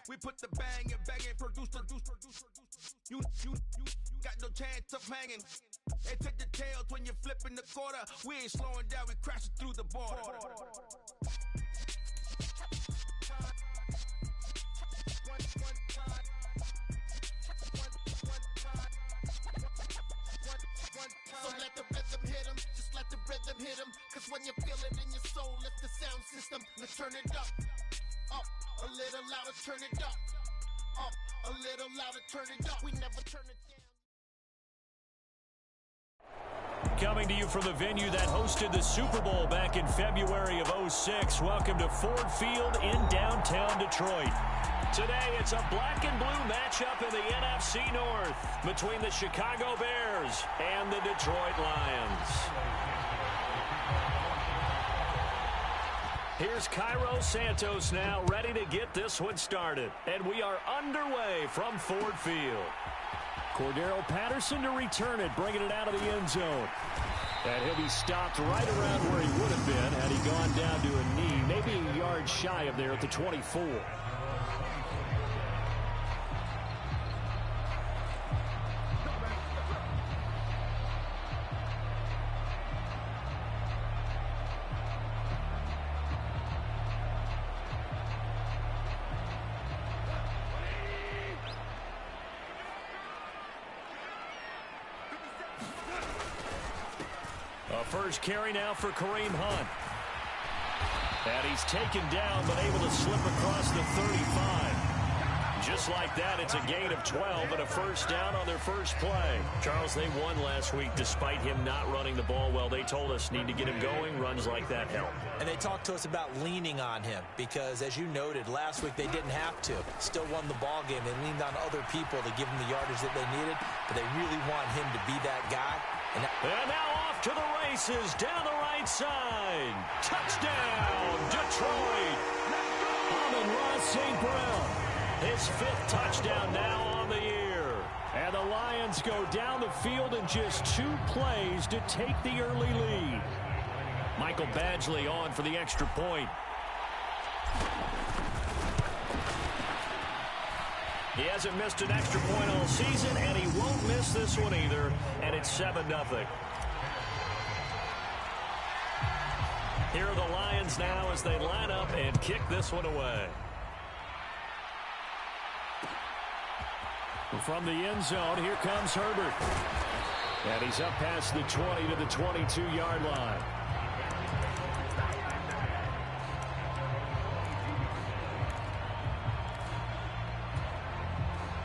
We put the bang and bang and produce. You got no chance of hanging. They take the tails when you're flipping the quarter. We ain't slowing down, we crashing through the border. So let the rhythm hit him, just let the rhythm hit him. Cause when you feel it in your soul, lift the sound system. Let's turn it up a little louder, turn it up a little louder, turn it up. We never turn it down. Coming to you from the venue that hosted the Super Bowl back in February of '06. Welcome to Ford Field in downtown Detroit. Today, it's a black and blue matchup in the NFC North between the Chicago Bears and the Detroit Lions. Here's Cairo Santos now ready to get this one started. And we are underway from Ford Field. Cordero Patterson to return it, bringing it out of the end zone. And he'll be stopped right around where he would have been had he gone down to a knee, maybe a yard shy of there at the 24. First carry now for Kareem Hunt. And he's taken down, but able to slip across the 35. Just like that, it's a gain of 12 and a first down on their first play. Charles, they won last week despite him not running the ball well. They told us need to get him going. Runs like that help. And they talked to us about leaning on him because, as you noted, last week they didn't have to. Still won the ball game. They leaned on other people to give them the yardage that they needed, but they really want him to be that guy. And now off to the races down the right side. Touchdown, Detroit. Amon-Ra St. Brown. His fifth touchdown now on the year. And the Lions go down the field in just 2 plays to take the early lead. Michael Badgley on for the extra point. He hasn't missed an extra point all season, and he won't miss this one either. And it's 7-0. Here are the Lions now as they line up and kick this one away. From the end zone, here comes Herbert. And he's up past the 20 to the 22-yard line.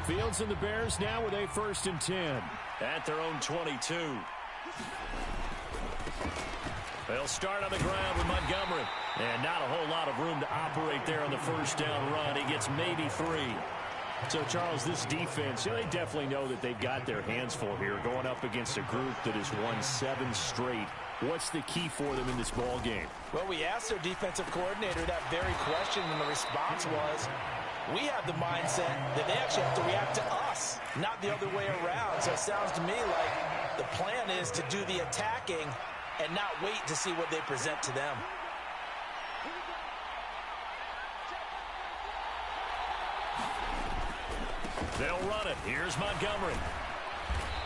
Fields and the Bears now with a 1st and 10 at their own 22. They'll start on the ground with Montgomery. And not a whole lot of room to operate there on the first down run. He gets maybe 3. So, Charles, this defense, they definitely know that they've got their hands full here going up against a group that has won 7 straight. What's the key for them in this ball game? Well, we asked their defensive coordinator that very question, and the response was, we have the mindset that they actually have to react to us, not the other way around. So it sounds to me like the plan is to do the attacking and not wait to see what they present to them. They'll run it. Here's Montgomery.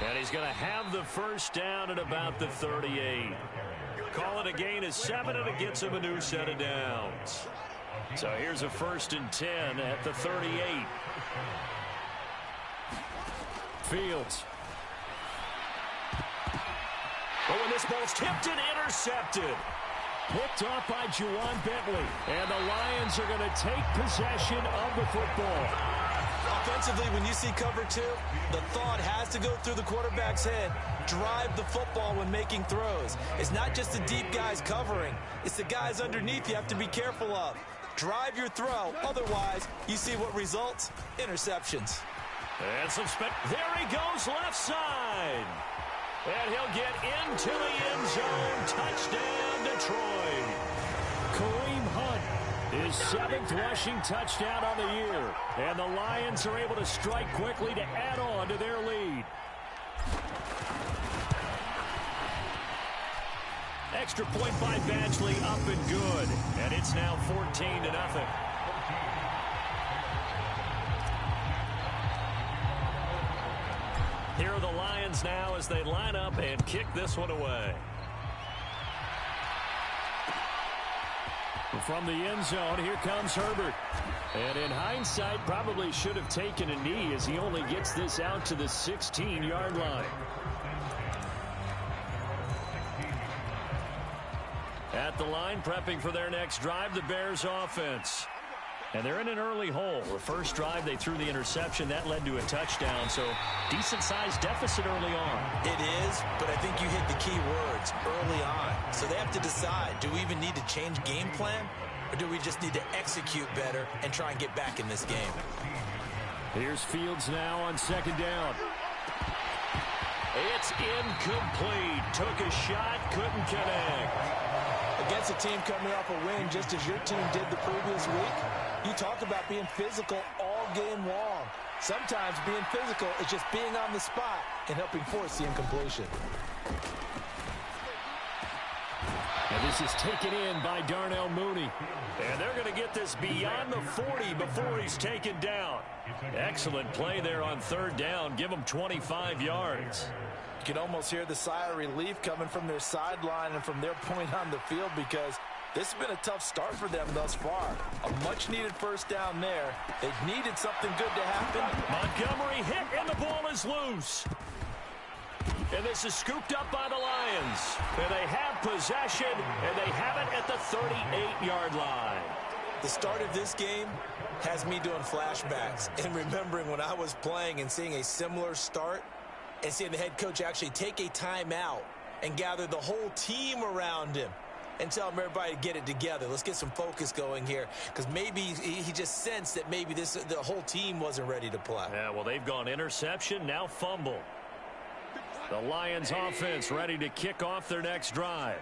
And he's going to have the first down at about the 38. Call it a gain of 7, and it gets him a new set of downs. So here's a 1st and 10 at the 38. Fields. Oh, and this ball's tipped and intercepted. Picked off by Juwan Bentley. And the Lions are going to take possession of the football. Offensively, when you see cover 2, the thought has to go through the quarterback's head. Drive the football when making throws. It's not just the deep guys covering. It's the guys underneath you have to be careful of. Drive your throw. Otherwise, you see what results? Interceptions. And some there he goes left side. And he'll get into the end zone. Touchdown, Detroit. Kareem Hunt, his 7th rushing touchdown on the year. And the Lions are able to strike quickly to add on to their lead. Extra point by Badgley, up and good. And it's now 14-0. Here are the Lions now as they line up and kick this one away. From the end zone, here comes Herbert. And in hindsight, probably should have taken a knee as he only gets this out to the 16-yard line. At the line, prepping for their next drive, the Bears offense. And they're in an early hole. The first drive, they threw the interception. That led to a touchdown, so decent-sized deficit early on. It is, but I think you hit the key words, early on. So they have to decide, do we even need to change game plan, or do we just need to execute better and try and get back in this game? Here's Fields now on second down. It's incomplete. Took a shot, couldn't connect. Against a team coming off a win just as your team did the previous week, you talk about being physical all game long. Sometimes being physical is just being on the spot and helping force the incompletion. And this is taken in by Darnell Mooney. And they're going to get this beyond the 40 before he's taken down. Excellent play there on third down. Give him 25 yards. You can almost hear the sigh of relief coming from their sideline and from their point on the field because this has been a tough start for them thus far. A much-needed first down there. They needed something good to happen. Montgomery hit, and the ball is loose. And this is scooped up by the Lions. And they have possession, and they have it at the 38-yard line. The start of this game has me doing flashbacks and remembering when I was playing and seeing a similar start and seeing the head coach actually take a timeout and gather the whole team around him and tell him everybody to get it together. Let's get some focus going here because maybe he just sensed that maybe the whole team wasn't ready to play. Yeah, well, they've gone interception, now fumble. The Lions offense ready to kick off their next drive.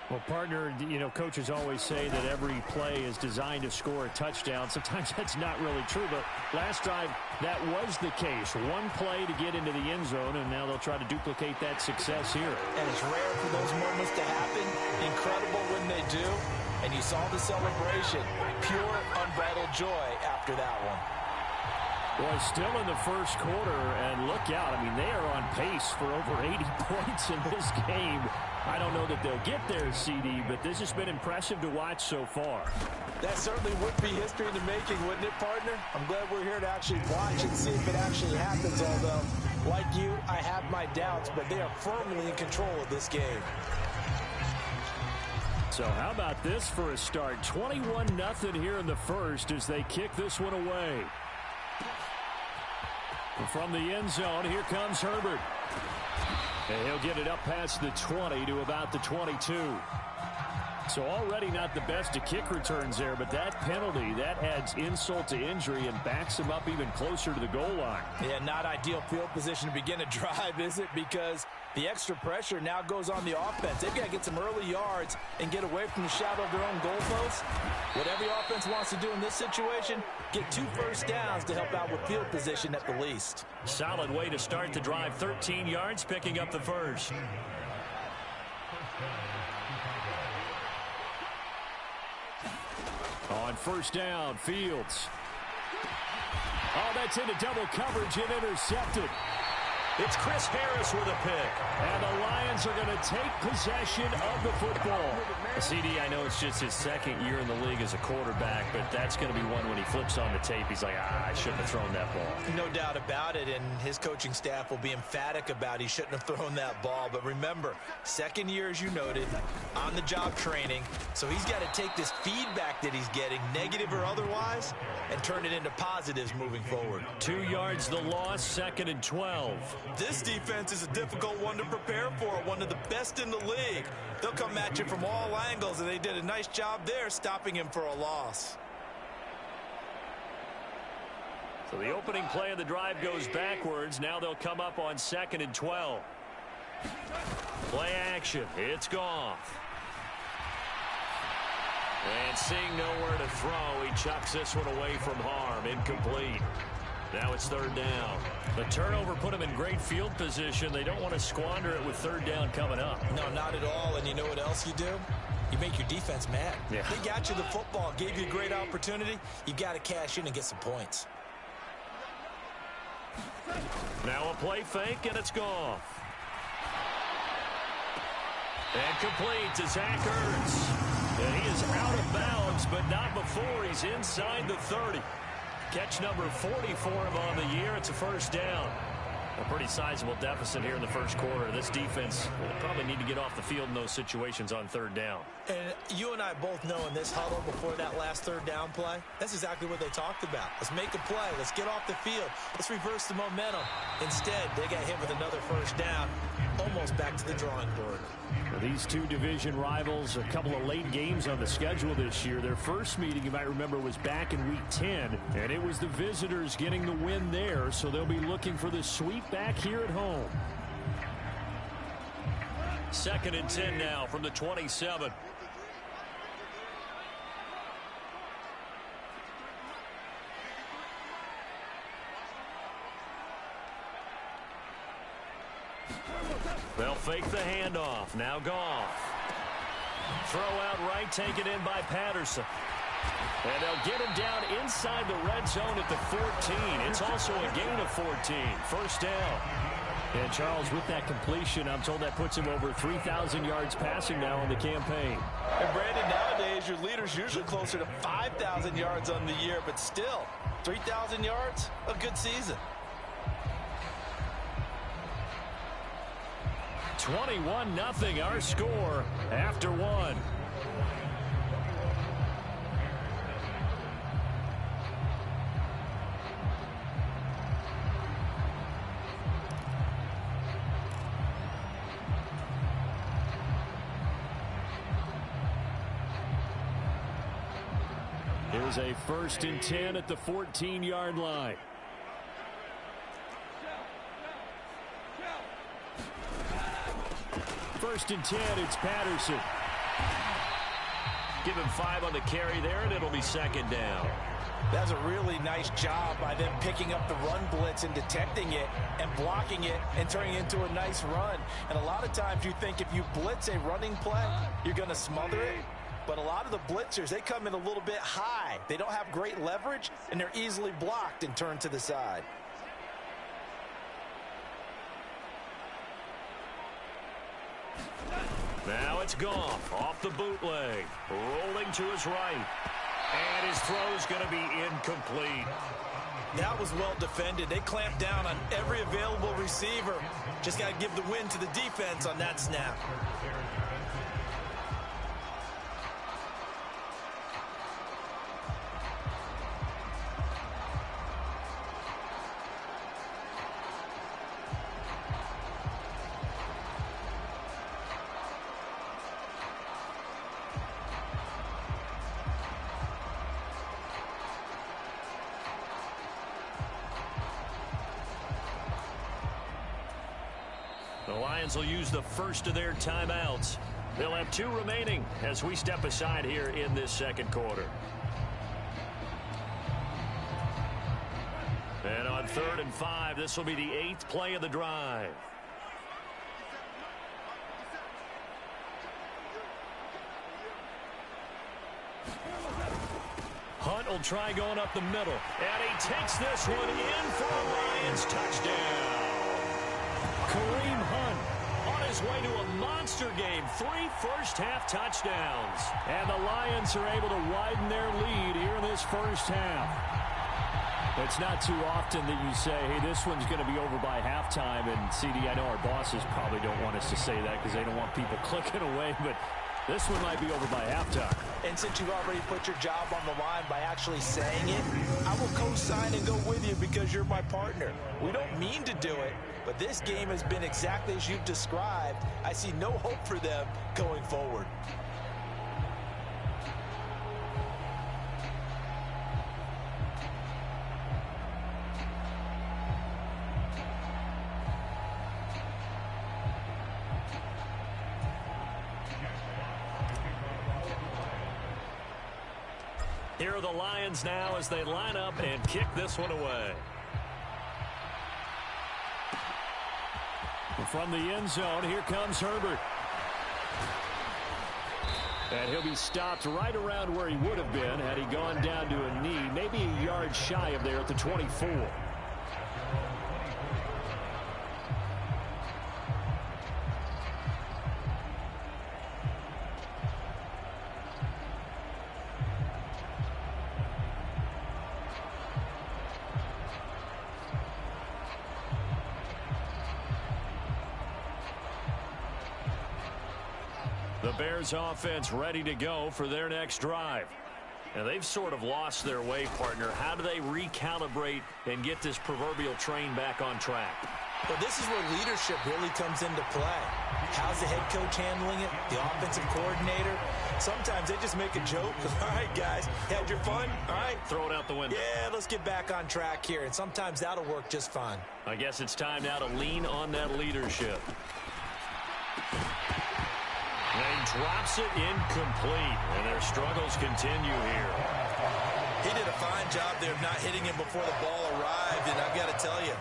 Well, partner, you know, coaches always say that every play is designed to score a touchdown. Sometimes that's not really true, but last drive, that was the case. One play to get into the end zone, and now they'll try to duplicate that success here. And it's rare for those moments to happen. Incredible when they do. And you saw the celebration. Pure, unbridled joy after that one. Boy, still in the first quarter, and look out. I mean, they are on pace for over 80 points in this game. I don't know that they'll get there, CD, but this has been impressive to watch so far. That certainly would be history in the making, wouldn't it, partner? I'm glad we're here to actually watch and see if it actually happens, although, like you, I have my doubts, but they are firmly in control of this game. So how about this for a start? 21-0 here in the first as they kick this one away. From the end zone, here comes Herbert. And he'll get it up past the 20 to about the 22. So already not the best of kick returns there, but that penalty, that adds insult to injury and backs him up even closer to the goal line. Yeah, not ideal field position to begin a drive, is it? Because the extra pressure now goes on the offense. They've got to get some early yards and get away from the shadow of their own goalposts. What every offense wants to do in this situation, get 2 first downs to help out with field position at the least. Solid way to start the drive. 13 yards, picking up the first. On first down, Fields. Oh, that's into double coverage and intercepted. It's Chris Harris with a pick. And the Lions are going to take possession of the football. CD, I know it's just his second year in the league as a quarterback, but that's going to be one when he flips on the tape. He's like, I shouldn't have thrown that ball. No doubt about it, and his coaching staff will be emphatic about he shouldn't have thrown that ball. But remember, second year, as you noted, on-the-job training. So he's got to take this feedback that he's getting, negative or otherwise, and turn it into positives moving forward. 2 yards the loss, 2nd and 12. This defense is a difficult one to prepare for, one of the best in the league. They'll come at you from all angles, and they did a nice job there stopping him for a loss. So the opening play of the drive goes backwards. Now they'll come up on 2nd and 12. Play action. It's Goff. And seeing nowhere to throw, he chucks this one away from harm. Incomplete. Now it's 3rd down. The turnover put them in great field position. They don't want to squander it with 3rd down coming up. No, not at all. And you know what else you do? You make your defense mad. Yeah. They got you the football, gave you a great opportunity. You got to cash in and get some points. Now a play fake, and it's gone. And complete to Zach Ertz. And he is out of bounds, but not before he's inside the 30. Catch number 40 for him on the year. It's a first down. A pretty sizable deficit here in the first quarter. This defense will probably need to get off the field in those situations on third down. And you and I both know in this huddle before that last third down play, that's exactly what they talked about. Let's make a play. Let's get off the field. Let's reverse the momentum. Instead, they got hit with another first down, almost back to the drawing board. Well, these two division rivals, a couple of late games on the schedule this year. Their first meeting, you might remember, was back in Week 10, and it was the visitors getting the win there, so they'll be looking for the sweep back here at home. 2nd and 10 now from the 27. They'll fake the handoff. Now Goff. Throw out right, taken in by Patterson. And they'll get him down inside the red zone at the 14. It's also a gain of 14. First down. And Charles, with that completion, I'm told that puts him over 3,000 yards passing now on the campaign. And Brandon, nowadays your leader's usually closer to 5,000 yards on the year, but still, 3,000 yards, a good season. 21-0 our score after one. Here's a 1st and 10 at the 14-yard line. First and 10, it's Patterson. Give him 5 on the carry there, and it'll be 2nd down. That's a really nice job by them picking up the run blitz and detecting it and blocking it and turning it into a nice run. And a lot of times you think if you blitz a running play, you're going to smother it. But a lot of the blitzers, they come in a little bit high. They don't have great leverage, and they're easily blocked and turned to the side. Now it's Goff off the bootleg, rolling to his right. And his throw's going to be incomplete. That was well defended. They clamped down on every available receiver. Just got to give the win to the defense on that snap. The Lions will use the first of their timeouts. They'll have 2 remaining as we step aside here in this second quarter. And on 3rd and 5, this will be the 8th play of the drive. Hunt will try going up the middle. And he takes this one in for a Lions touchdown. Kareem Hunt on his way to a monster game. 3 first-half touchdowns. And the Lions are able to widen their lead here in this first half. It's not too often that you say, hey, this one's going to be over by halftime. And, CD, I know our bosses probably don't want us to say that because they don't want people clicking away. But this one might be over by halftime. And since you've already put your job on the line by actually saying it, I will co-sign and go with you because you're my partner. We don't mean to do it, but this game has been exactly as you've described. I see no hope for them going forward. Here are the Lions now as they line up and kick this one away. From the end zone, here comes Herbert. And he'll be stopped right around where he would have been had he gone down to a knee, maybe a yard shy of there at the 24. The Bears offense ready to go for their next drive. And they've sort of lost their way, partner. How do they recalibrate and get this proverbial train back on track? Well, this is where leadership really comes into play. How's the head coach handling it? The offensive coordinator? Sometimes they just make a joke. All right, guys, had your fun? All right. Throw it out the window. Yeah, let's get back on track here. And sometimes that'll work just fine. I guess it's time now to lean on that leadership. And he drops it incomplete. And their struggles continue here. He did a fine job there of not hitting him before the ball arrived. And I've got to tell you,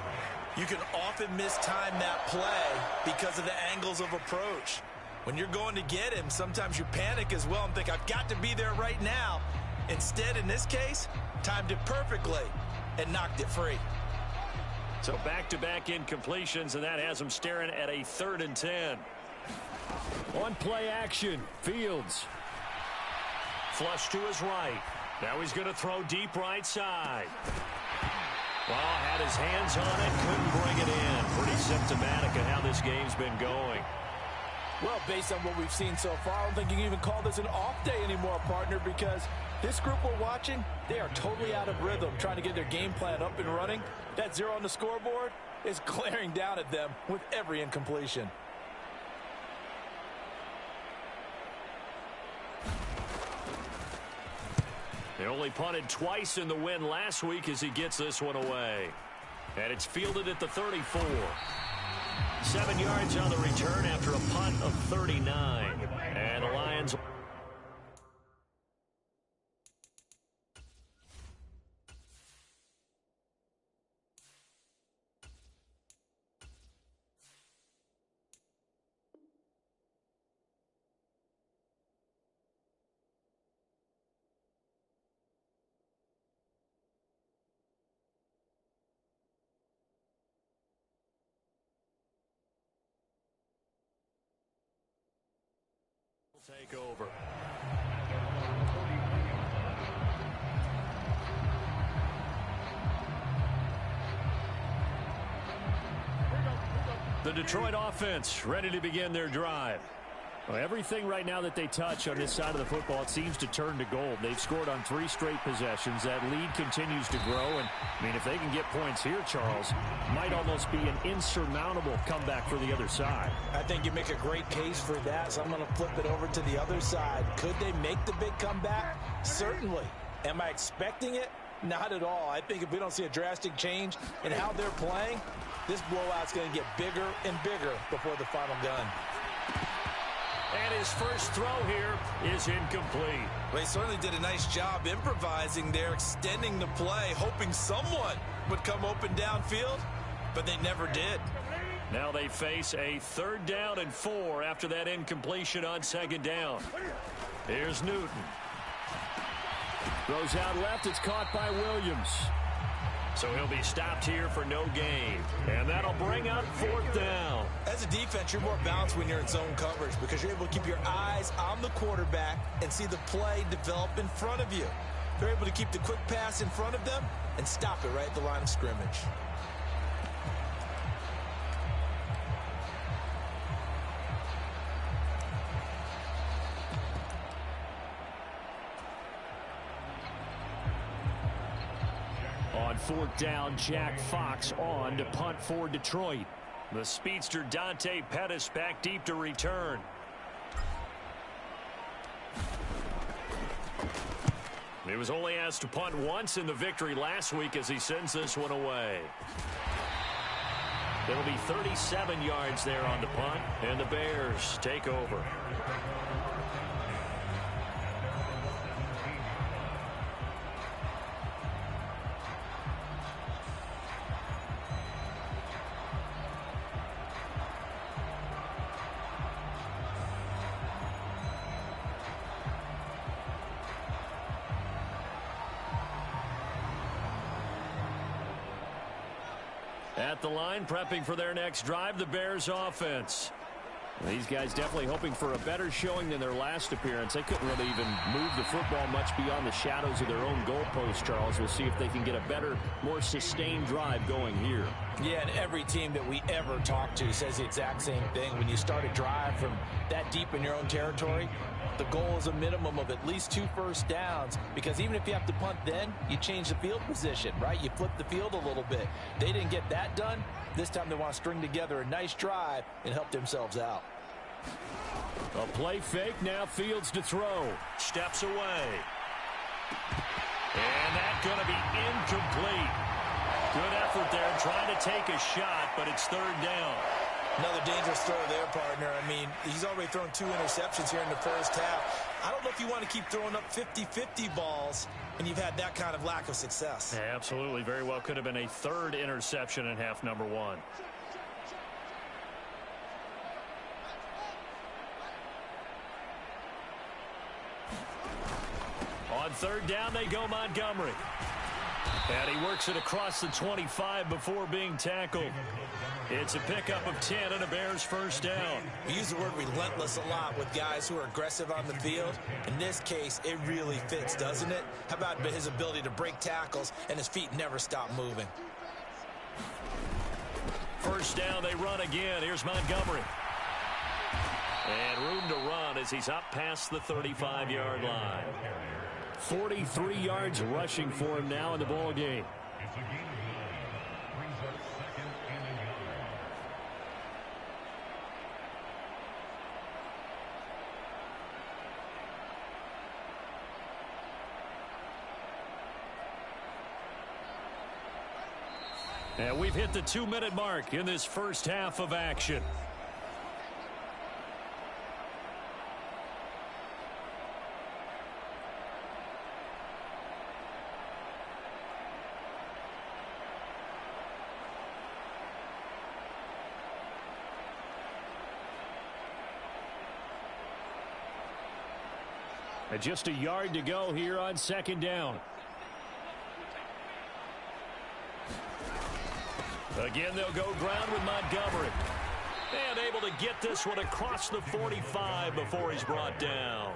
you can often mistime that play because of the angles of approach. When you're going to get him, sometimes you panic as well and think, I've got to be there right now. Instead, in this case, timed it perfectly and knocked it free. So back-to-back incompletions, and that has him staring at a 3rd and 10. On play action, Fields. Flush to his right. Now he's going to throw deep right side. Well, had his hands on it, couldn't bring it in. Pretty symptomatic of how this game's been going. Well, based on what we've seen so far, I don't think you can even call this an off day anymore, partner, because this group we're watching, they are totally out of rhythm, trying to get their game plan up and running. That 0 on the scoreboard is glaring down at them with every incompletion. They only punted twice in the win last week as he gets this one away. And it's fielded at the 34. 7 yards on the return after a punt of 39. And the Lions... take over. The Detroit offense ready to begin their drive. Well, everything right now that they touch on this side of the football, it seems to turn to gold. They've scored on 3 straight possessions. That lead continues to grow. And, I mean, if they can get points here, Charles, might almost be an insurmountable comeback for the other side. I think you make a great case for that, so I'm going to flip it over to the other side. Could they make the big comeback? Certainly. Am I expecting it? Not at all. I think if we don't see a drastic change in how they're playing, this blowout's going to get bigger and bigger before the final gun. And his first throw here is incomplete. Well, he certainly did a nice job improvising there, extending the play, hoping someone would come open downfield, but they never did. Now they face a 3rd down and 4 after that incompletion on 2nd down. Here's Newton. Throws out left. It's caught by Williams. So he'll be stopped here for no gain. And that'll bring up 4th down. As a defense, you're more balanced when you're in zone coverage because you're able to keep your eyes on the quarterback and see the play develop in front of you. They're able to keep the quick pass in front of them and stop it right at the line of scrimmage. On 4th down, Jack Fox on to punt for Detroit. The speedster Dante Pettis back deep to return. He was only asked to punt once in the victory last week as he sends this one away. It'll be 37 yards there on the punt, and the Bears take over. At the line, prepping for their next drive, the Bears offense. These guys definitely hoping for a better showing than their last appearance. They couldn't really even move the football much beyond the shadows of their own goalpost, Charles. We'll see if they can get a better, more sustained drive going here. Yeah, and every team that we ever talk to says the exact same thing. When you start a drive from that deep in your own territory, the goal is a minimum of at least 2 first downs, because even if you have to punt then, you change the field position, right? You flip the field a little bit. They didn't get that done. This time they want to string together a nice drive and help themselves out. A play fake, now Fields to throw. Steps away. And that's going to be incomplete. Good effort there, trying to take a shot, but it's 3rd down. Another dangerous throw there, partner. I mean, he's already thrown 2 interceptions here in the first half. I don't know if you want to keep throwing up 50-50 balls when you've had that kind of lack of success. Yeah, absolutely. Very well could have been a 3rd interception in half number 1. On 3rd down, they go Montgomery. And he works it across the 25 before being tackled. It's a pickup of 10 and a Bears first down. We use the word relentless a lot with guys who are aggressive on the field. In this case, it really fits, doesn't it? How about his ability to break tackles and his feet never stop moving? First down, they run again. Here's Montgomery. And room to run as he's up past the 35-yard line. 43 yards rushing for him now in the ball game. And we've hit the 2-minute mark in this first half of action. And just a yard to go here on 2nd down. Again, they'll go ground with Montgomery. And able to get this one across the 45 before he's brought down.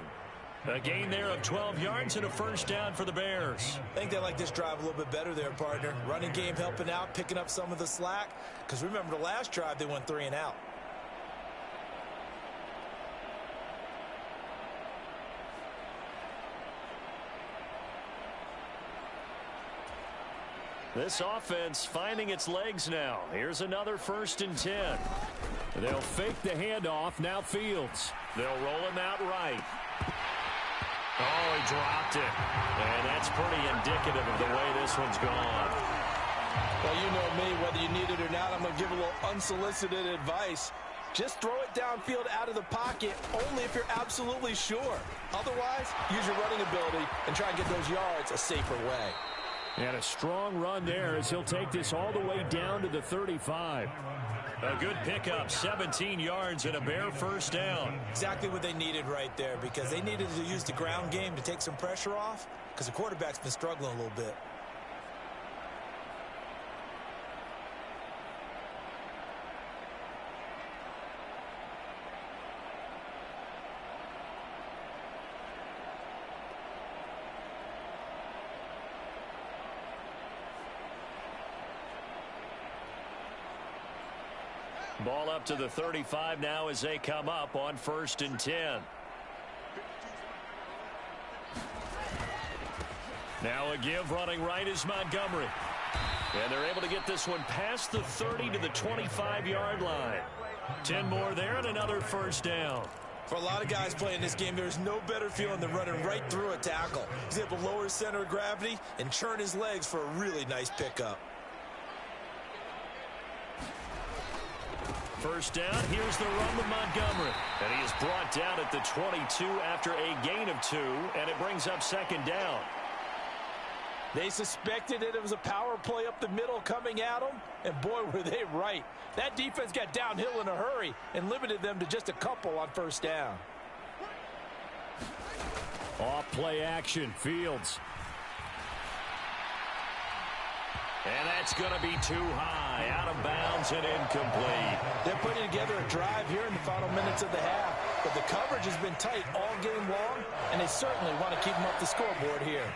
A gain there of 12 yards and a first down for the Bears. I think they like this drive a little bit better there, partner. Running game helping out, picking up some of the slack. Because remember, the last drive, they went 3 and out. This offense finding its legs now. Here's another 1st and 10. They'll fake the handoff. Now Fields. They'll roll him out right. Oh, he dropped it. And that's pretty indicative of the way this one's gone. Well, you know me, whether you need it or not, I'm going to give a little unsolicited advice. Just throw it downfield out of the pocket only if you're absolutely sure. Otherwise, use your running ability and try and get those yards a safer way. And a strong run there as he'll take this all the way down to the 35. A good pickup, 17 yards and a Bear first down. Exactly what they needed right there, because they needed to use the ground game to take some pressure off, because the quarterback's been struggling a little bit. Ball up to the 35 now as they come up on 1st and 10. Now a give running right is Montgomery. And they're able to get this one past the 30 to the 25-yard line. 10 more there and another first down. For a lot of guys playing this game, there's no better feeling than running right through a tackle. He's able to lower his center of gravity and churn his legs for a really nice pickup. First down, here's the run with Montgomery. And he is brought down at the 22 after a gain of 2, and it brings up 2nd down. They suspected it was a power play up the middle coming at them, and boy, were they right. That defense got downhill in a hurry and limited them to just a couple on first down. Off play action, Fields. And that's going to be too high, out of bounds and incomplete. They're putting together a drive here in the final minutes of the half, but the coverage has been tight all game long, and they certainly want to keep them up the scoreboard here.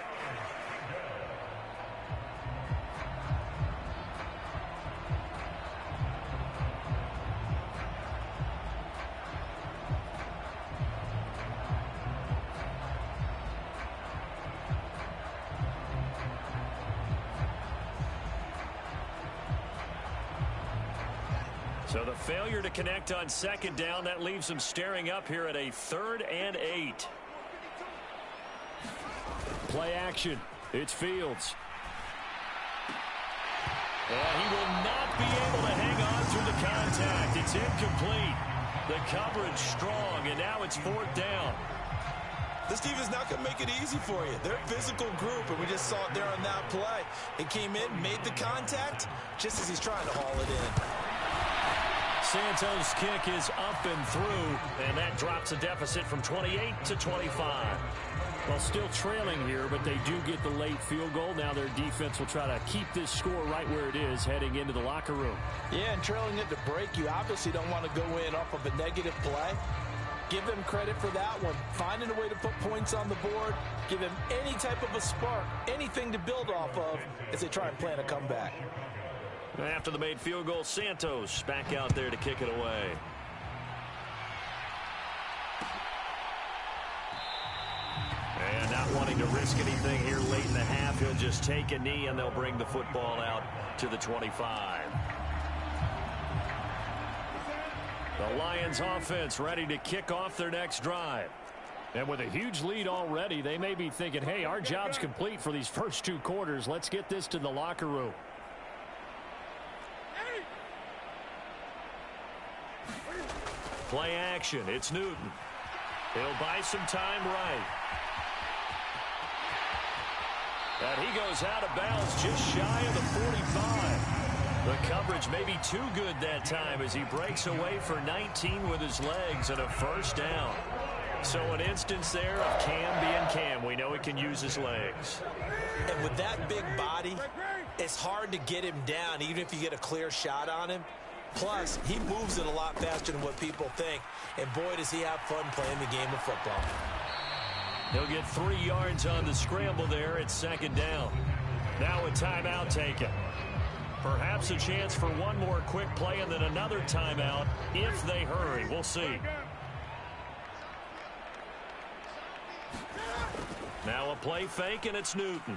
So the failure to connect on second down, that leaves them staring up here at a 3rd and 8. Play action. It's Fields. And he will not be able to hang on through the contact. It's incomplete. The coverage strong, and now it's 4th down. This defense is not going to make it easy for you. They're a physical group, and we just saw it there on that play. It came in, made the contact, just as he's trying to haul it in. Santos' kick is up and through, and that drops a deficit from 28 to 25. Well, still trailing here, but they do get the late field goal. Now their defense will try to keep this score right where it is heading into the locker room. Yeah, and trailing it to break, you obviously don't want to go in off of a negative play. Give them credit for that one. Finding a way to put points on the board. Give them any type of a spark, anything to build off of as they try and plan a comeback. After the made field goal, Santos back out there to kick it away. And not wanting to risk anything here late in the half, he'll just take a knee and they'll bring the football out to the 25. The Lions offense ready to kick off their next drive. And with a huge lead already, they may be thinking, hey, our job's complete for these first 2 quarters. Let's get this to the locker room. Play action. It's Newton. He'll buy some time right. And he goes out of bounds just shy of the 45. The coverage may be too good that time as he breaks away for 19 with his legs and a 1st down. So an instance there of Cam being Cam. We know he can use his legs. And with that big body, it's hard to get him down, even if you get a clear shot on him. Plus, he moves it a lot faster than what people think. And boy, does he have fun playing the game of football. He'll get 3 yards on the scramble there at 2nd down. Now a timeout taken. Perhaps a chance for one more quick play and then another timeout if they hurry. We'll see. Now a play fake, and it's Newton.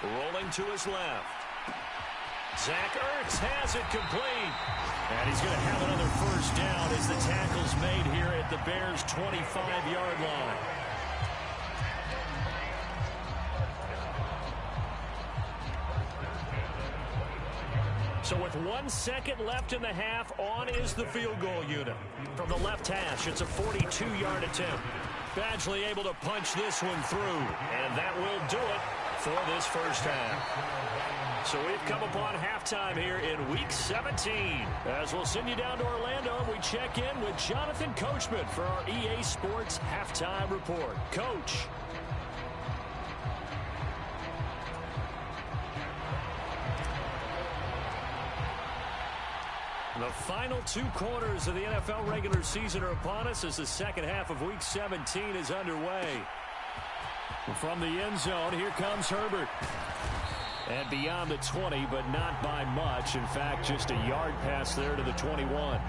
Rolling to his left. Zach Ertz has it complete. And he's going to have another 1st down as the tackle's made here at the Bears' 25-yard line. So with 1 second left in the half, on is the field goal unit. From the left hash, it's a 42-yard attempt. Badgley able to punch this one through, and that will do it for this first half. So we've come upon halftime here in Week 17. As we'll send you down to Orlando, and we check in with Jonathan Coachman for our EA Sports Halftime Report. Coach. The final 2 quarters of the NFL regular season are upon us as the second half of Week 17 is underway. From the end zone, here comes Herbert. And beyond the 20, but not by much. In fact, just a yard pass there to the 21.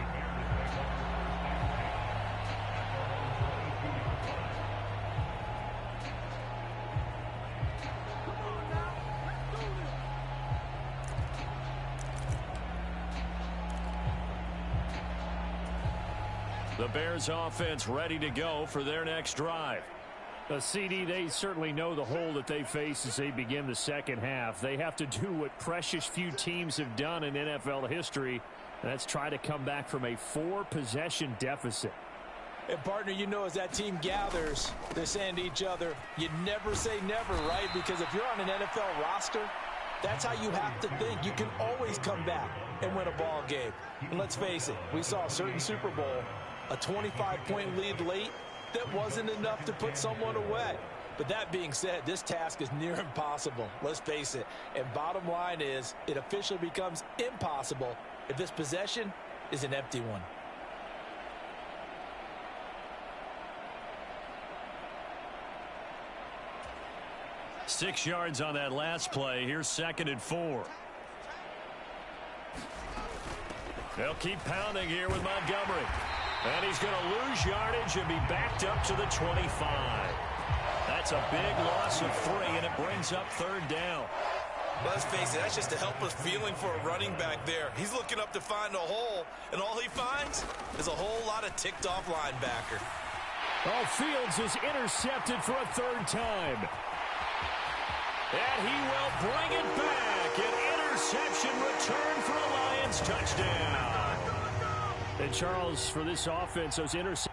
The Bears offense ready to go for their next drive. CD, they certainly know the hole that they face as they begin the second half. They have to do what precious few teams have done in NFL history, and that's try to come back from a 4-possession deficit. And, partner, you know, as that team gathers, they're saying to each other, you never say never, right? Because if you're on an NFL roster, that's how you have to think. You can always come back and win a ball game. And let's face it, we saw a certain Super Bowl, a 25-point lead late, that wasn't enough to put someone away. But that being said, this task is near impossible. Let's face it. And bottom line is, it officially becomes impossible if this possession is an empty one. Six yards on that last play. Here's 2nd and 4. They'll keep pounding here with Montgomery. And he's going to lose yardage and be backed up to the 25. That's a big loss of 3, and it brings up 3rd down. Let's face it, that's just a helpless feeling for a running back there. He's looking up to find a hole, and all he finds is a whole lot of ticked-off linebacker. Oh, Fields is intercepted for a third time. And he will bring it back. An interception return for a Lions touchdown. And Charles, for this offense, those interceptions.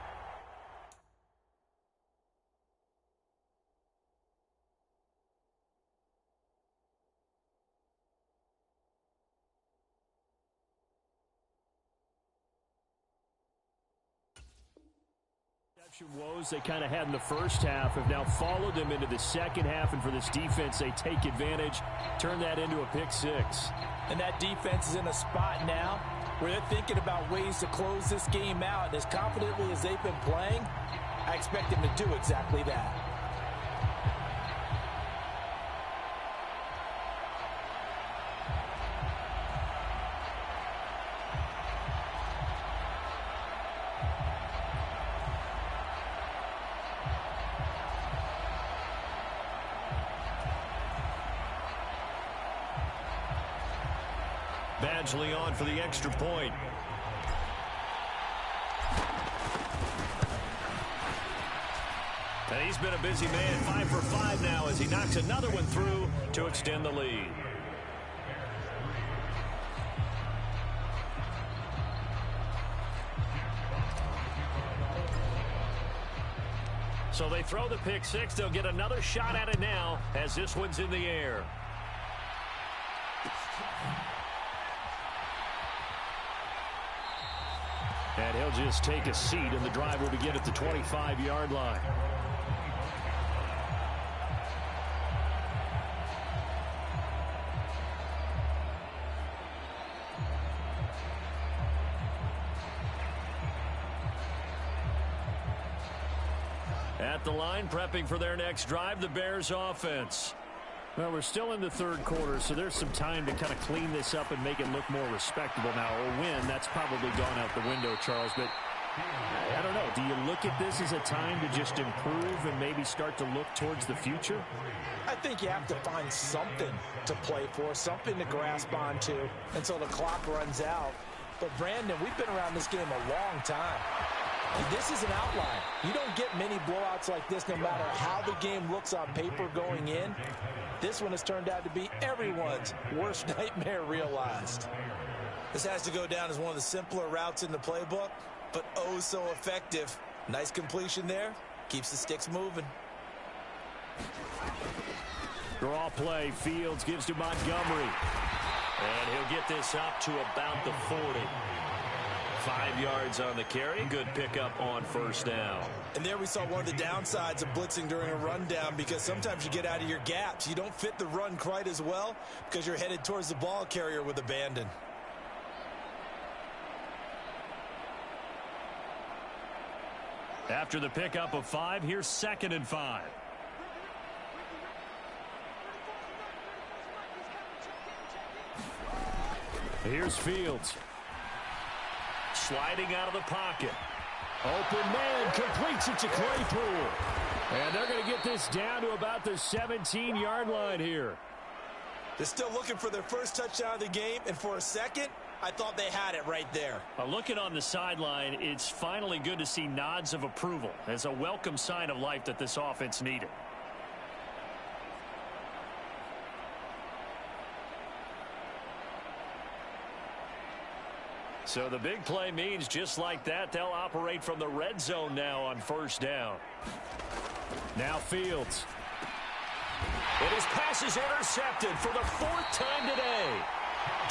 Woes they kind of had in the first half have now followed them into the second half, and for this defense, they take advantage, turn that into a pick six. And that defense is in a spot now where they're thinking about ways to close this game out. And as confidently as they've been playing, I expect them to do exactly that. Badgley on for the extra point. And he's been a busy man, 5 for 5 now as he knocks another one through to extend the lead. So they throw the pick six. They'll get another shot at it now as this one's in the air. And he'll just take a seat, and the drive will begin at the 25-yard line. At the line, prepping for their next drive, the Bears offense. Well, we're still in the third quarter, so there's some time to kind of clean this up and make it look more respectable now. A win, that's probably gone out the window, Charles. But I don't know. Do you look at this as a time to just improve and maybe start to look towards the future? I think you have to find something to play for, something to grasp onto until the clock runs out. But, Brandon, we've been around this game a long time. And this is an outline. You don't get many blowouts like this no matter how the game looks on paper going in. This one has turned out to be everyone's worst nightmare realized. This has to go down as one of the simpler routes in the playbook, but oh so effective. Nice completion there. Keeps the sticks moving. Draw play. Fields gives to Montgomery. And he'll get this up to about the 40. 5 yards on the carry. Good pickup on first down. And there we saw one of the downsides of blitzing during a rundown, because sometimes you get out of your gaps. You don't fit the run quite as well because you're headed towards the ball carrier with abandon. After the pickup of 5, here's 2nd and 5. Here's Fields. Sliding out of the pocket. Open man, completes it to Claypool. And they're going to get this down to about the 17-yard line here. They're still looking for their first touchdown of the game, and for a second, I thought they had it right there. Looking on the sideline, it's finally good to see nods of approval as a welcome sign of life that this offense needed. So the big play means just like that, they'll operate from the red zone now on first down. Now Fields. And his pass is intercepted for the 4th time today.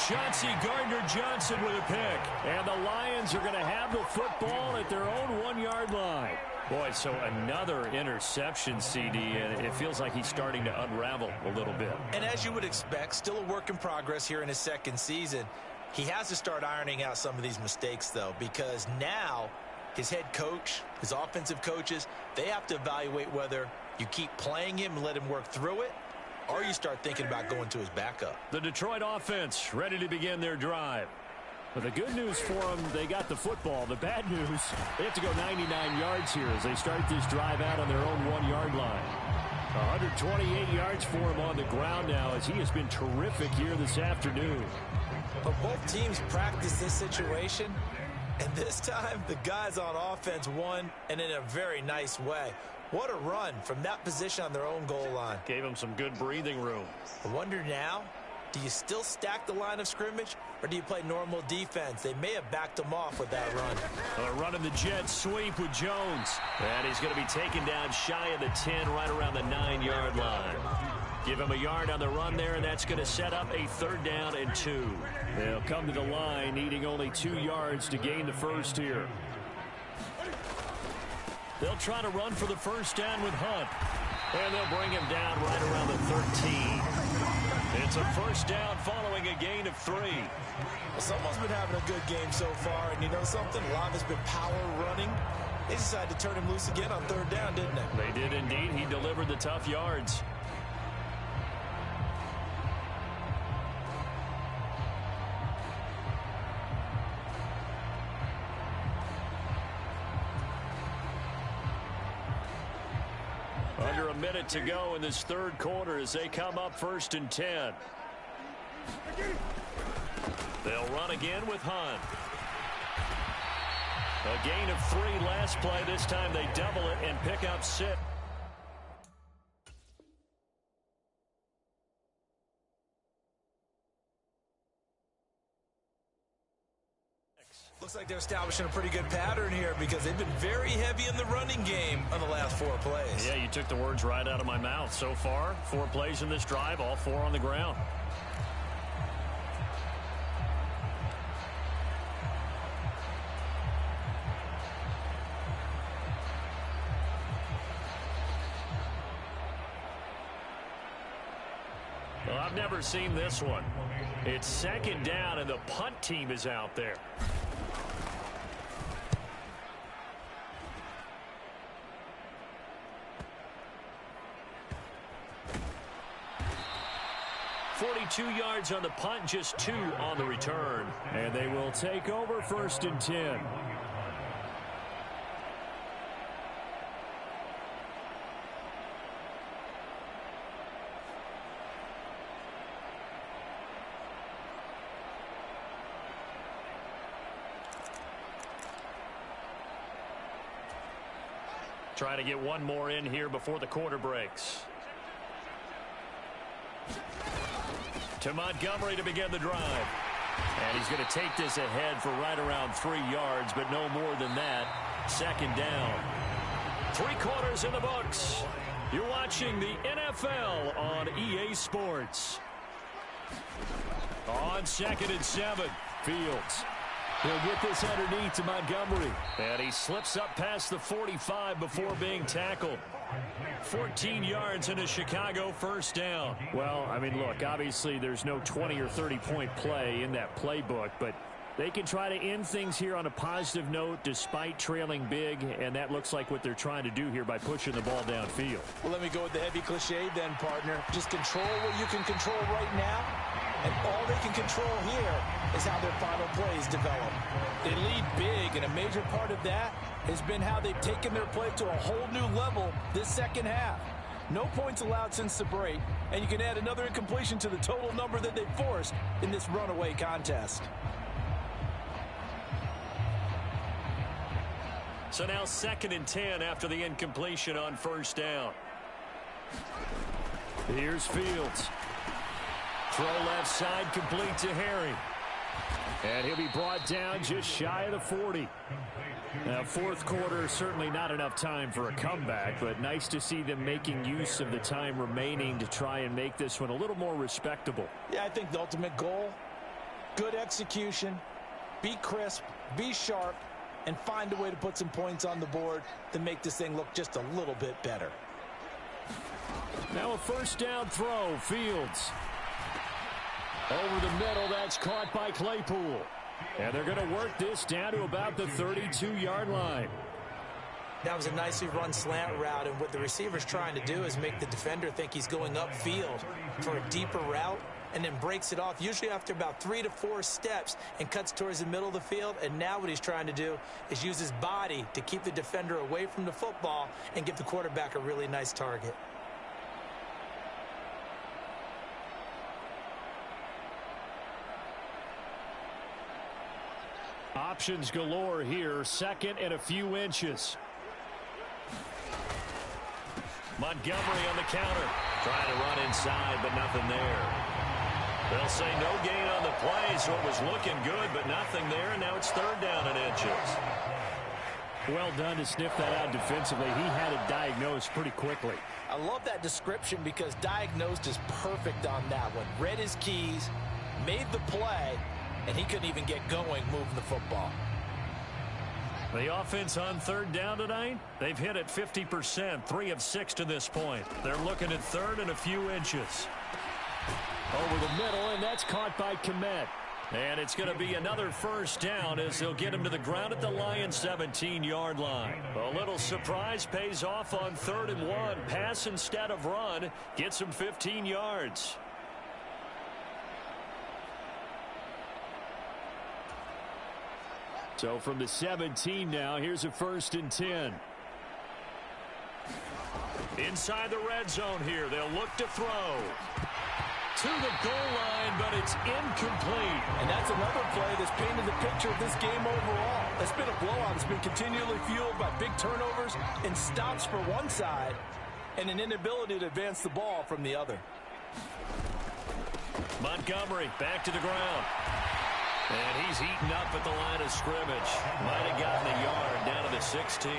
Chauncey Gardner-Johnson with a pick. And the Lions are going to have the football at their own 1-yard line. Boy, so another interception, CD, and it feels like he's starting to unravel a little bit. And as you would expect, still a work in progress here in his second season. He has to start ironing out some of these mistakes, though, because now his head coach, his offensive coaches, they have to evaluate whether you keep playing him and let him work through it, or you start thinking about going to his backup. The Detroit offense ready to begin their drive. But the good news for them, they got the football. The bad news, they have to go 99 yards here as they start this drive out on their own 1-yard line. 128 yards for him on the ground now, as he has been terrific here this afternoon. But both teams practice this situation, and this time the guys on offense won, and in a very nice way. What a run from that position on their own goal line. Gave him some good breathing room. I wonder now, do you still stack the line of scrimmage, or do you play normal defense? They may have backed them off with that run. Running the jet sweep with Jones. And he's going to be taken down shy of the 10, right around the 9-yard line. Give him a yard on the run there, and that's going to set up a 3rd down and 2. They'll come to the line, needing only 2 yards to gain the first here. They'll try to run for the first down with Hunt. And they'll bring him down right around the 13. It's a first down following a gain of 3. Well, someone's been having a good game so far, and you know something? A lot has been power running. They decided to turn him loose again on 3rd down, didn't they? They did indeed. He delivered the tough yards. Under a minute to go in this 3rd quarter as they come up 1st and 10. They'll run again with Hunt. A gain of 3 last play. This time they double it and pick up 6. Looks like they're establishing a pretty good pattern here because they've been very heavy in the running game on the last 4 plays. Yeah, you took the words right out of my mouth. So far, 4 plays in this drive, all 4 on the ground. Well, I've never seen this one. It's 2nd down, and the punt team is out there. .42 yards on the punt, just 2 on the return. And they will take over 1st and 10. Try to get one more in here before the quarter breaks. To Montgomery to begin the drive. And he's going to take this ahead for right around 3 yards, but no more than that. 2nd down. 3 quarters in the books. You're watching the NFL on EA Sports. On 2nd and 7, Fields. He'll get this underneath to Montgomery. And he slips up past the 45 before being tackled. 14 yards in a Chicago 1st down. Well, I mean, look, obviously there's no 20 or 30-point play in that playbook, but they can try to end things here on a positive note despite trailing big, and that looks like what they're trying to do here by pushing the ball downfield. Well, let me go with the heavy cliche then, partner. Just control what you can control right now, and all they can control here is how their final plays develop. They lead big, and a major part of that has been how they've taken their play to a whole new level this 2nd half. No points allowed since the break, and you can add another incompletion to the total number that they've forced in this runaway contest. So now 2nd and 10 after the incompletion on 1st down. Here's Fields. Throw left side, complete to Harry. And he'll be brought down just shy of the 40. Now, 4th quarter, certainly not enough time for a comeback, but nice to see them making use of the time remaining to try and make this one a little more respectable. Yeah, I think the ultimate goal, good execution, be crisp, be sharp, and find a way to put some points on the board to make this thing look just a little bit better. Now a 1st down throw, Fields. Over the middle, that's caught by Claypool. And they're going to work this down to about the 32-yard line. That was a nicely run slant route, and what the receiver's trying to do is make the defender think he's going upfield for a deeper route, and then breaks it off, usually after about 3 to 4 steps, and cuts towards the middle of the field. And now what he's trying to do is use his body to keep the defender away from the football and give the quarterback a really nice target. options galore here. Second and a few inches. Montgomery on the counter. Trying to run inside, but nothing there. They'll say no gain on the play, so it was looking good, but nothing there, and now it's third down and inches. Well done to sniff that out defensively. He had it diagnosed pretty quickly. I love that description because diagnosed is perfect on that one. Read his keys, made the play, and he couldn't even get going moving the football. The offense on third down tonight, they've hit it 50%, 3 of 6 to this point. They're looking at third and a few inches. Over the middle, and that's caught by Kmet. And it's going to be another first down as they'll get him to the ground at the Lions' 17-yard line. A little surprise pays off on 3rd and 1. Pass instead of run. Gets him 15 yards. So from the 17 now, here's a 1st and 10. Inside the red zone here, they'll look to throw. To the goal line, but it's incomplete. And that's another play that's painted the picture of this game overall. It's been a blowout. It's been continually fueled by big turnovers and stops for one side and an inability to advance the ball from the other. Montgomery back to the ground. And he's eaten up at the line of scrimmage. Might have gotten a yard down to the 16.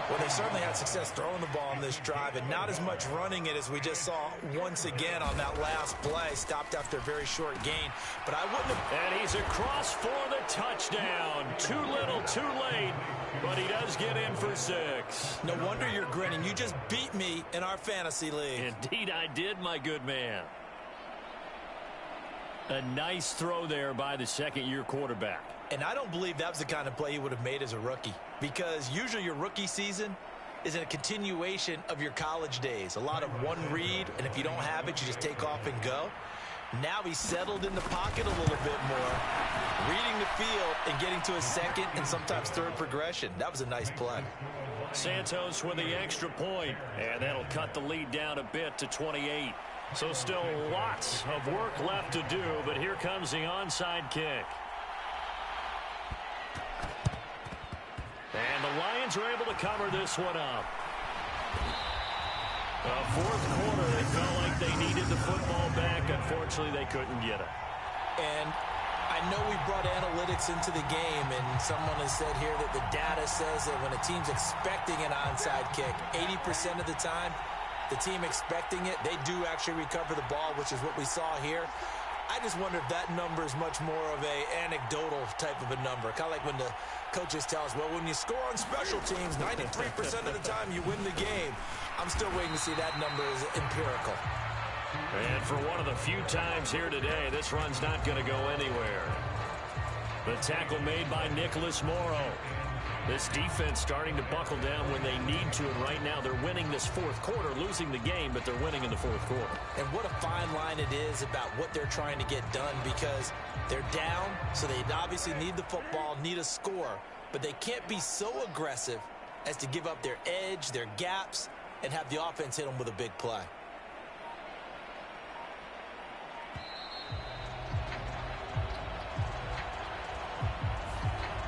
Well, they certainly had success throwing the ball on this drive, and not as much running it as we just saw once again on that last play. Stopped after a very short gain, but I wouldn't have... And he's across for the touchdown. Too little, too late, but he does get in for 6. No wonder you're grinning. You just beat me in our fantasy league. Indeed I did, my good man. A nice throw there by the second-year quarterback. And I don't believe that was the kind of play he would have made as a rookie, because usually your rookie season is a continuation of your college days. A lot of one read, and if you don't have it, you just take off and go. Now he's settled in the pocket a little bit more, reading the field and getting to a second and sometimes third progression. That was a nice play. Santos with the extra point, and that'll cut the lead down a bit to 28. So still lots of work left to do, but here comes the onside kick. And the Lions are able to cover this one up. Fourth quarter, they felt like they needed the football back. Unfortunately, they couldn't get it. And I know we brought analytics into the game, and someone has said here that the data says that when a team's expecting an onside kick, 80% of the time, the team expecting it, they do actually recover the ball, which is what we saw here. I just wonder if that number is much more of a anecdotal type of a number. Kind of like when the coaches tell us, well, when you score on special teams, 93% of the time you win the game. I'm still waiting to see that number is empirical. And for one of the few times here today, this run's not going to go anywhere. The tackle made by Nicholas Morrow. This defense starting to buckle down when they need to, and right now they're winning this fourth quarter, losing the game, but they're winning in the fourth quarter. And what a fine line it is about what they're trying to get done, because they're down, so they obviously need the football, need a score, but they can't be so aggressive as to give up their edge, their gaps, and have the offense hit them with a big play.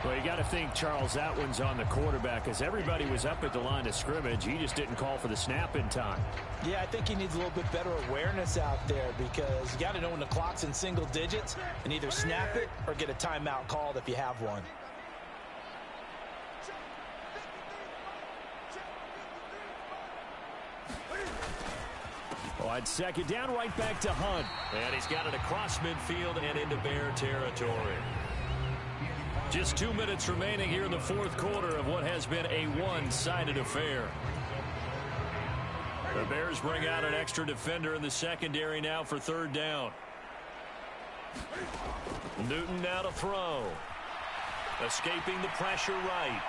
Well, you got to think, Charles, that one's on the quarterback, as everybody was up at the line of scrimmage. He just didn't call for the snap in time. Yeah, I think he needs a little bit better awareness out there, because you got to know when the clock's in single digits and either snap it or get a timeout called if you have one. Oh, on second down, right back to Hunt. And he's got it across midfield and into Bear territory. Just 2 minutes remaining here in the fourth quarter of what has been a one-sided affair. The Bears bring out an extra defender in the secondary now for third down. Newton now to throw. Escaping the pressure right.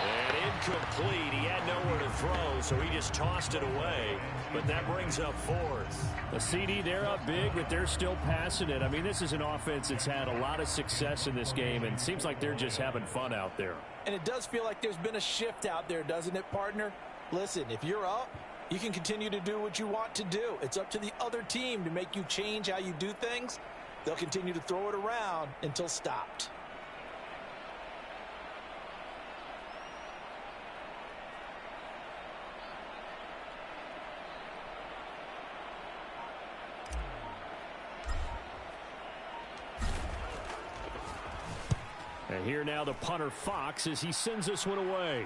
And incomplete. He had nowhere to throw, so he just tossed it away. But that brings up fourth. A CD, they're up big, but they're still passing it. I mean, this is an offense that's had a lot of success in this game, and it seems like they're just having fun out there. And it does feel like there's been a shift out there, doesn't it, partner? Listen, if you're up, you can continue to do what you want to do. It's up to the other team to make you change how you do things. They'll continue to throw it around until stopped. And here now the punter Fox as he sends this one away.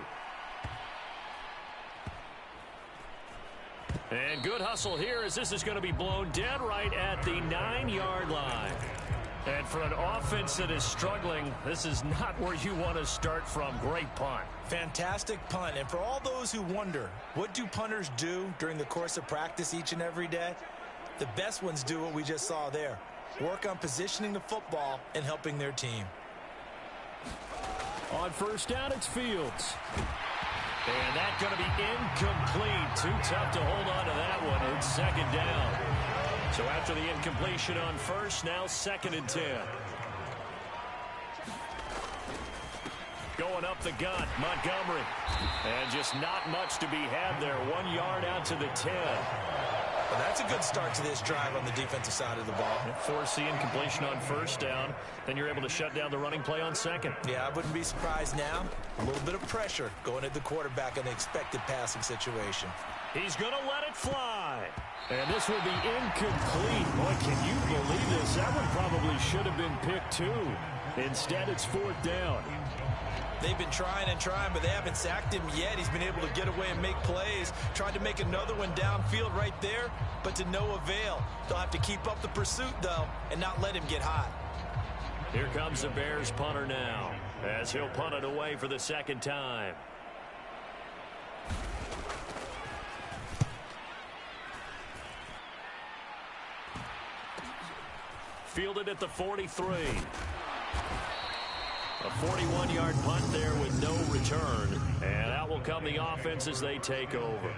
And good hustle here as this is going to be blown dead right at the 9-yard line. And for an offense that is struggling, this is not where you want to start from. Great punt. Fantastic punt. And for all those who wonder, what do punters do during the course of practice each and every day? The best ones do what we just saw there. Work on positioning the football and helping their team. On first down, it's Fields. And that's going to be incomplete. Too tough to hold on to that one. It's second down. So after the incompletion on first, now 2nd and 10. Going up the gut, Montgomery. And just not much to be had there. 1 yard out to the 10. Well, that's a good start to this drive on the defensive side of the ball. Force the incompletion on first down. Then you're able to shut down the running play on second. Yeah, I wouldn't be surprised now. A little bit of pressure going at the quarterback in the expected passing situation. He's going to let it fly. And this will be incomplete. Boy, can you believe this? That one probably should have been picked too. Instead, it's 4th down. They've been trying and trying, but they haven't sacked him yet. He's been able to get away and make plays. Tried to make another one downfield right there, but to no avail. They'll have to keep up the pursuit, though, and not let him get hot. Here comes the Bears punter now, as he'll punt it away for the 2nd time. Fielded at the 43. A 41-yard punt there with no return. And out will come the offense as they take over.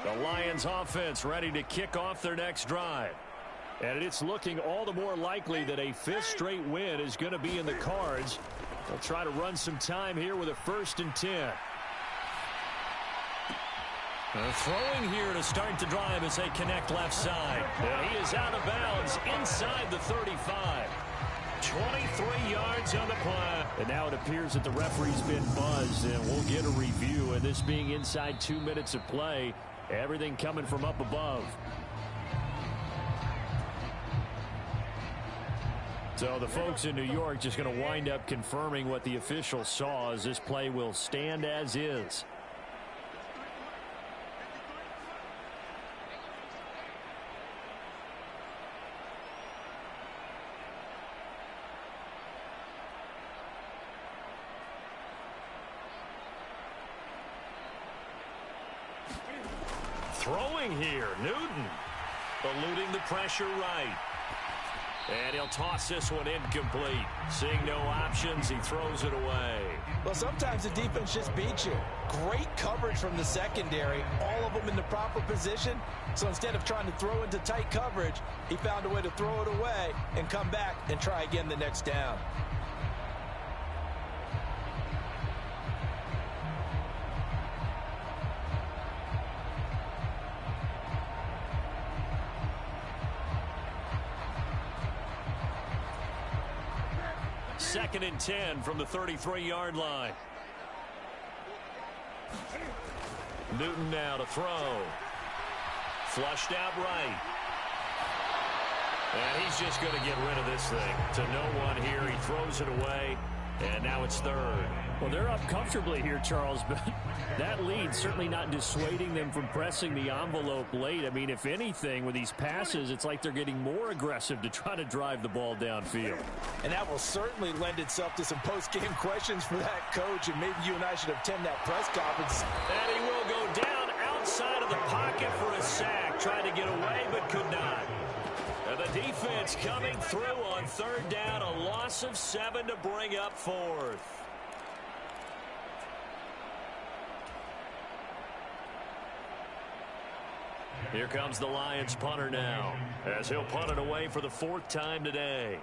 The Lions offense ready to kick off their next drive. And it's looking all the more likely that a 5th straight win is going to be in the cards. They'll try to run some time here with a 1st and 10. Throwing here to start the drive as they connect left side. And he is out of bounds inside the 35. 23 yards on the play. And now it appears that the referee's been buzzed, and we'll get a review. And this being inside 2 minutes of play, everything coming from up above. So the folks in New York just going to wind up confirming what the official saw, as this play will stand as is. Throwing here, Newton. Eluding the pressure right. And he'll toss this one incomplete. Seeing no options, he throws it away. Well, sometimes the defense just beats you. Great coverage from the secondary. All of them in the proper position. So instead of trying to throw into tight coverage, he found a way to throw it away and come back and try again the next down. Second and 10 from the 33-yard line. Newton now to throw. Flushed out right. And he's just going to get rid of this thing. To no one here. He throws it away. And now it's 3rd. Well, they're up comfortably here, Charles, but that lead certainly not dissuading them from pressing the envelope late. I mean, if anything, with these passes, it's like they're getting more aggressive to try to drive the ball downfield. And that will certainly lend itself to some post-game questions for that coach, and maybe you and I should attend that press conference. And he will go down outside of the pocket for a sack. Tried to get away, but could not. And the defense coming through on 3rd down. A loss of 7 to bring up 4th. Here comes the Lions punter now, as he'll punt it away for the 4th time today.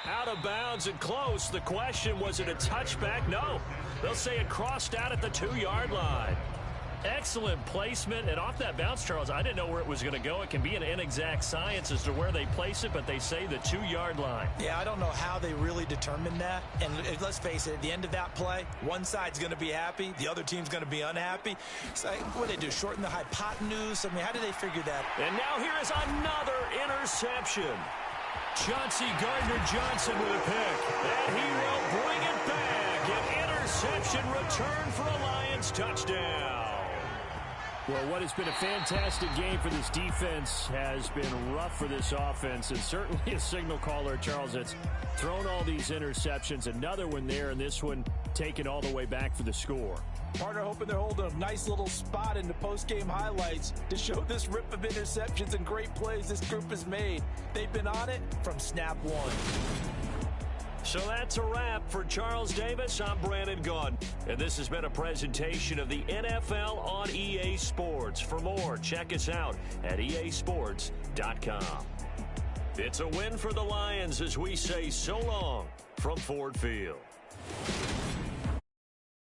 Out of bounds and close. The question, was it a touchback? No. They'll say it crossed out at the 2-yard line. Excellent placement, and off that bounce, Charles, I didn't know where it was going to go. It can be an inexact science as to where they place it, but they say the 2-yard line. Yeah, I don't know how they really determined that. And let's face it, at the end of that play, one side's going to be happy, the other team's going to be unhappy. So what do they do, shorten the hypotenuse? I mean, how do they figure that? And now here is another interception. Chauncey Gardner-Johnson with a pick, and he will bring it back. An interception return for a Lions touchdown. Well, what has been a fantastic game for this defense has been rough for this offense, and certainly a signal caller, Charles, that's thrown all these interceptions. Another one there, and this one taken all the way back for the score. Partner hoping they're holding a nice little spot in the post-game highlights to show this rip of interceptions and great plays this group has made. They've been on it from snap one. So that's a wrap for Charles Davis. I'm Brandon Gaudin, and this has been a presentation of the NFL on EA Sports. For more, check us out at easports.com. It's a win for the Lions as we say so long from Ford Field.